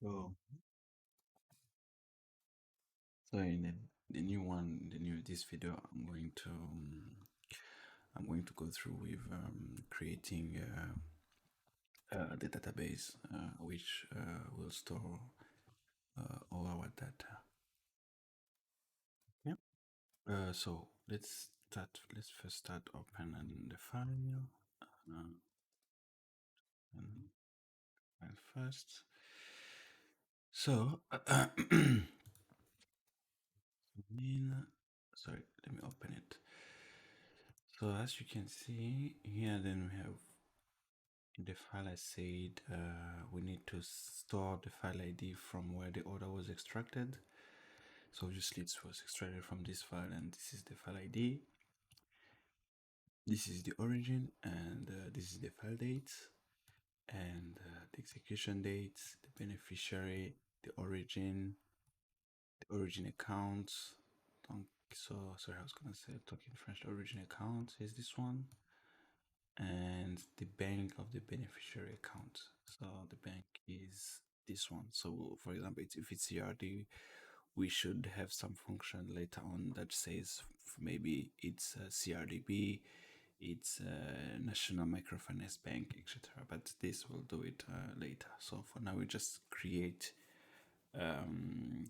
So, so in the new one, this video, I'm going to go through with creating the database which will store all our data. Yeah. So let's start. Let's first start opening the file. And file first. So, sorry, let me open it. So as you can see here, then we have in the file I said we need to store the file ID from where the order was extracted. So obviously it was extracted from this file, and this is the file ID. This is the origin, and this is the file date, and the execution date, the beneficiary, the origin account. So sorry, I was gonna say talking French. The origin account is this one, and the bank of the beneficiary account. So the bank is this one. So for example, if it's CRD, we should have some function later on that says maybe it's CRDB, it's National Microfinance Bank, etc. But this will do it later. So for now, we just create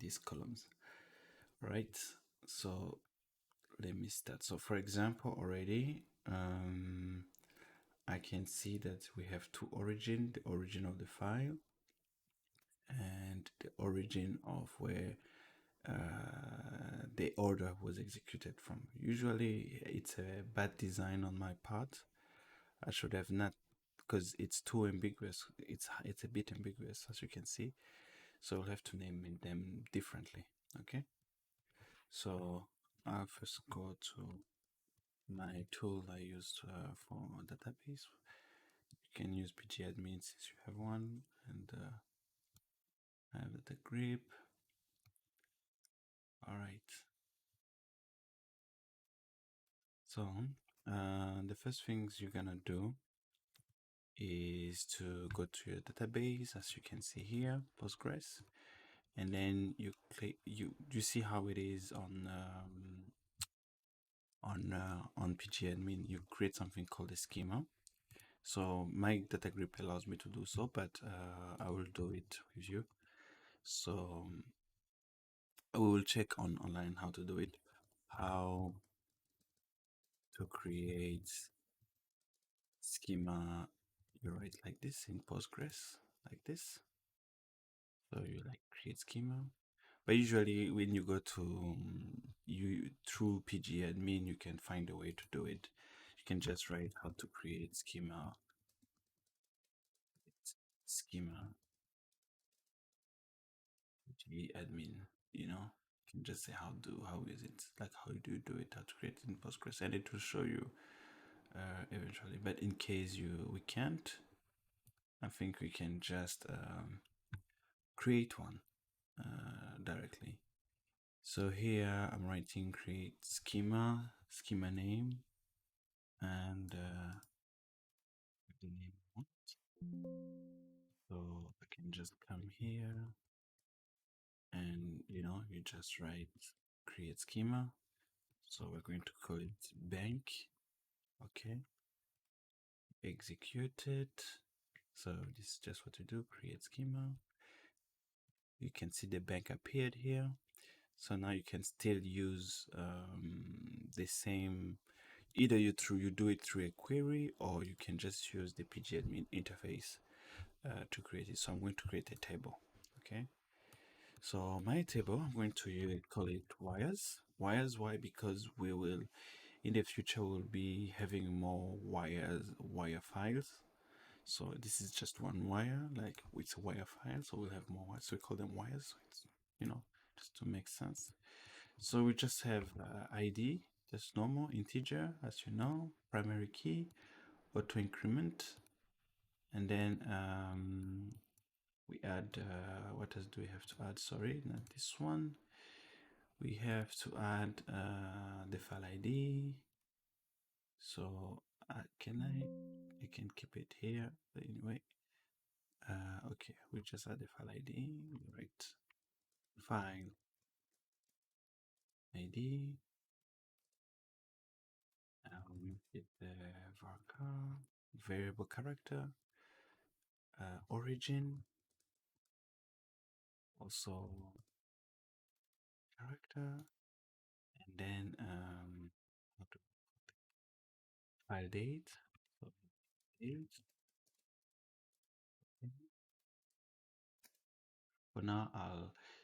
these columns, right? So let me start. So for example, already I can see that we have two origin, the origin of the file and the origin of where the order was executed from. Usually it's a bad design on my part. I should have not, because it's too ambiguous. It's a bit ambiguous, as you can see. So I'll have to name them differently. Okay. So I'll first go to my tool I used for database. You can use pgadmin since you have one, and I have the grip. All right. So the first things you're gonna do is to go to your database, as you can see here, Postgres, and then you click. You see how it is on pgadmin. You create something called a schema. So my data group allows me to do so, but I will do it with you. So we will check online how to do it, how to create schema. You write like this in Postgres, like this. So you like create schema. But usually when you go to you through pgadmin, you can find a way to do it. You can just write how to create schema pgadmin, you know. You can just say how is it, like how do you do it, how to create it in Postgres, and it will show you eventually. But in case we can't, I think we can just create one directly. So here I'm writing create schema name, and the name I want. So I can just come here, and you just write create schema. So we're going to call it bank. Okay, execute it. So this is just what we do, create schema. You can see the bank appeared here. So now you can still use the same, either you do it through a query, or you can just use the pgadmin interface to create it. So I'm going to create a table. Okay. So my table, I'm going to call it wires. Wires, why? Because we will, in the future, we'll be having more wire files. So this is just one wire, like it's a wire file. So we'll have more wires. So we call them wires. So it's, just to make sense. So we just have ID, just normal integer, as you know, primary key, auto increment, and then we add, what else do we have to add? Sorry, not this one. We have to add the file ID. So I can keep it here. But anyway, Okay, we just add the file ID, right? File ID. We get the varchar variable character, origin, also character, and then file date. So date. For now,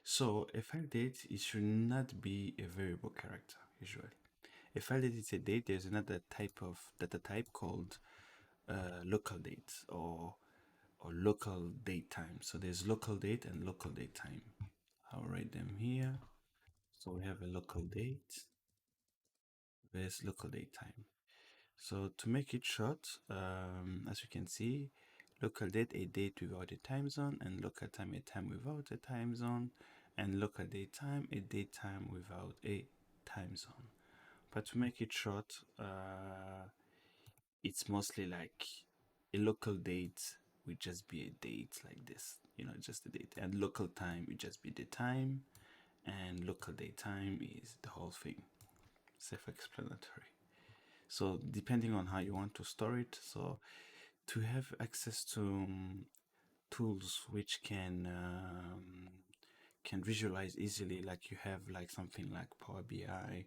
so a file date, it should not be a variable character usually. A file date is a date. There's another type of data type called local date or local date time. So there's local date and local date time. I'll write them here. So we have a local date. There's local date time. So to make it short, as you can see, local date a date without a time zone, and local time a time without a time zone, and local date time a date time without a time zone. But to make it short, it's mostly like a local date would just be a date like this, just a date, and local time would just be the time, and local date time is the whole thing. Self-explanatory. So depending on how you want to store it, so to have access to tools which can visualize easily, like you have like something like Power BI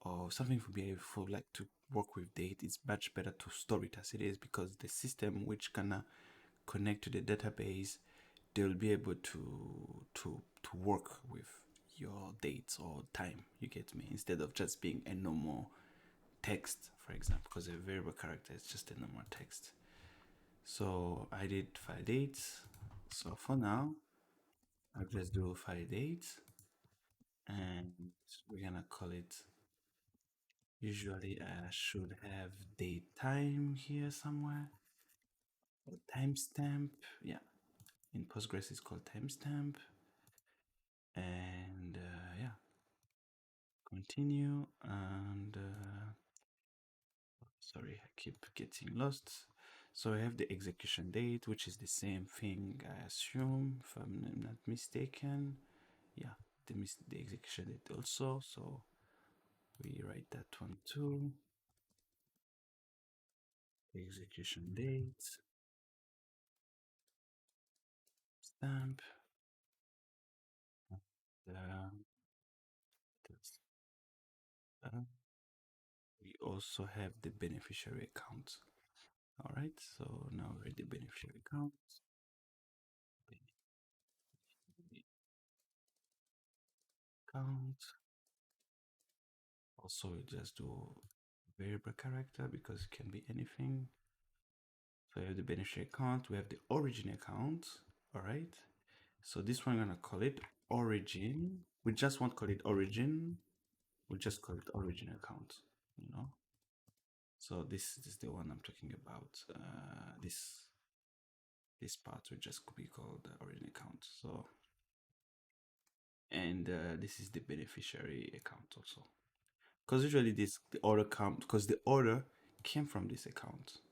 or something for be able for like to work with data, it's much better to store it as it is, because the system which gonna connect to the database, they'll be able to work with your dates or time, you get me, instead of just being a normal text, for example, because a variable character is just a normal text. So I did file dates. So for now, I'll just do file dates, and we're gonna call it. Usually, I should have date time here somewhere, or timestamp. Yeah, in Postgres, it's called timestamp. And yeah, continue. And sorry, I keep getting lost. So I have the execution date, which is the same thing, I assume, if I'm not mistaken. Yeah, the execution date also. So we write that one too. Execution date, stamp. Uh, we also have the beneficiary account. All right, so now we're at the beneficiary account. Account. Also, we just do variable character because it can be anything. So we have the beneficiary account. We have the origin account. All right. So this one I'm gonna call it origin. We just won't call it origin. We'll just call it origin account. You know. So this is the one I'm talking about. This part will just be called the origin account. So, and this is the beneficiary account also, because usually this the order count, because the order came from this account.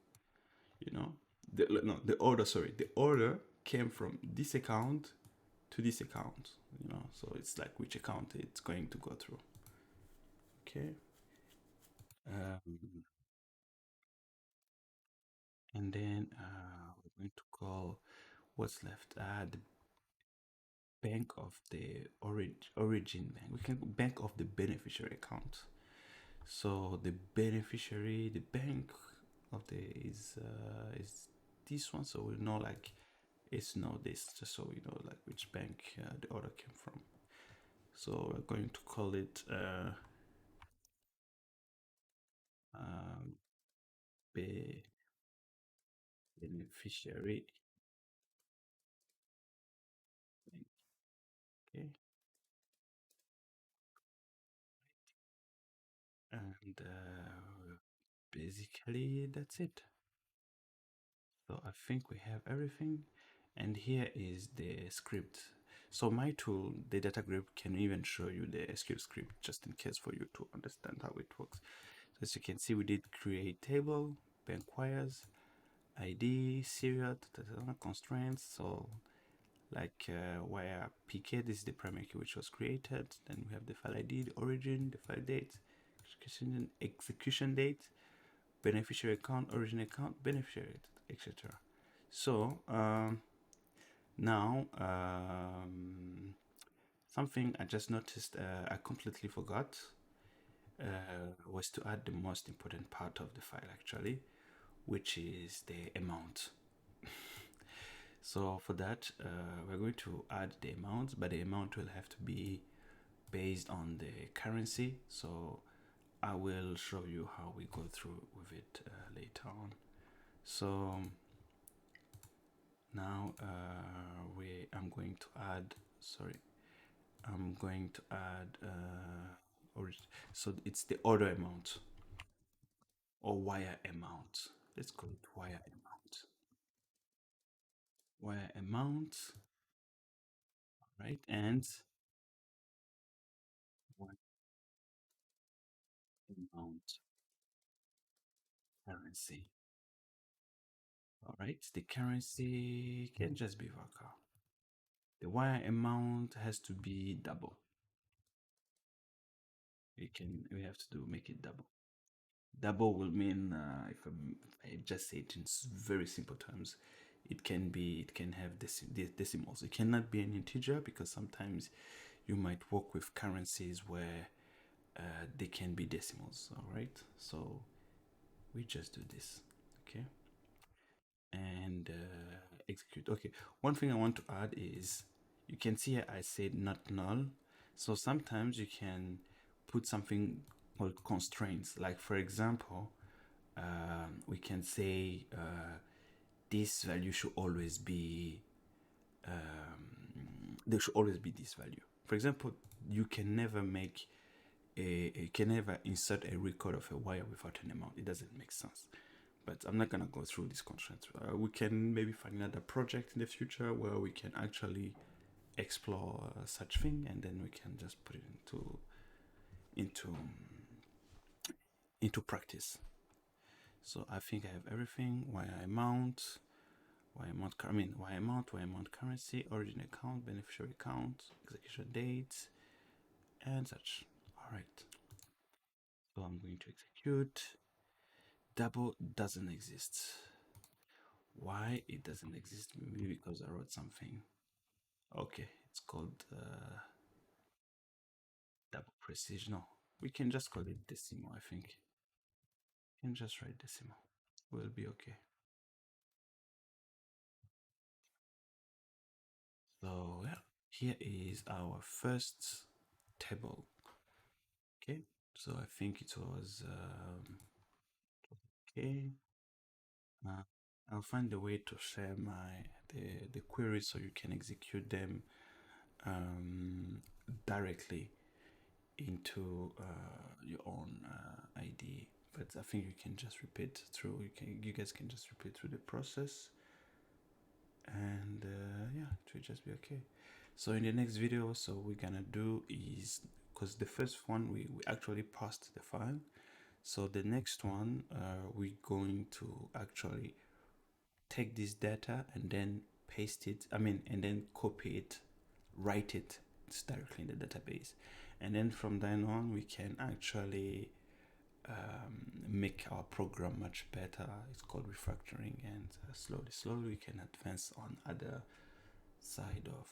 You know, the order. Sorry, the order came from this account to this account. So it's like which account it's going to go through. Okay. Um, and then we're going to call what's left. The bank of the origin bank. We can bank of the beneficiary account. So the beneficiary, the bank of the is this one. So we know like it's not this, just so we know like which bank the order came from. So we're going to call it um, beneficiary. Okay, and basically that's it. So I think we have everything, and here is the script. So my tool, the data group, can even show you the SQL script just in case for you to understand how it works. So as you can see, we did create table, bank wires, ID, serial, constraints. So like where PK, this is the primary key which was created. Then we have the file ID, the origin, the file date, execution date, beneficiary account, origin account, beneficiary, etc. So now something I just noticed I completely forgot was to add the most important part of the file actually, which is the amount. So for that, we're going to add the amount, but the amount will have to be based on the currency. So I will show you how we go through with it later on. So now I'm going to add, I'm going to add, so it's the order amount or wire amount. Let's call it wire amount. Wire amount, right? And wire amount currency. All right, the currency can just be VACA. The wire amount has to be double. We have to make it double. Double will mean if I just say it in very simple terms, it can have decimals. It cannot be an integer because sometimes you might work with currencies where they can be decimals. All right, so we just do this, okay, and execute. Okay, one thing I want to add is you can see here I said not null. So sometimes you can put something called constraints. Like for example, we can say this value should always be, there should always be this value. For example, you can never make you can never insert a record of a wire without an amount. It doesn't make sense. But I'm not gonna go through these constraints. We can maybe find another project in the future where we can actually explore such thing, and then we can just put it into practice. So I think I have everything. Wire amount, wire amount currency, origin account, beneficiary account, execution date, and such. All right. So I'm going to execute. Double doesn't exist. Why it doesn't exist? Maybe because I wrote something. Okay, it's called double precision. No, we can just call it decimal. I think we can just write decimal. We'll be okay. So yeah, here is our first table. Okay, so I think it was okay. I'll find a way to share the queries so you can execute them directly into your own ID. But I think you can just repeat through. You guys can just repeat through the process, and yeah, it will just be okay. So in the next video, so we're gonna do is, because the first one we actually parsed the file. So the next one we're going to actually take this data and then paste it, and then copy it, write it directly in the database. And then from then on, we can actually make our program much better. It's called refactoring, and slowly we can advance on other side of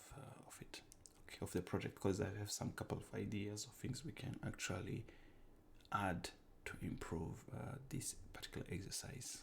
it, okay, of the project, because I have some couple of ideas of things we can actually add to improve this particular exercise.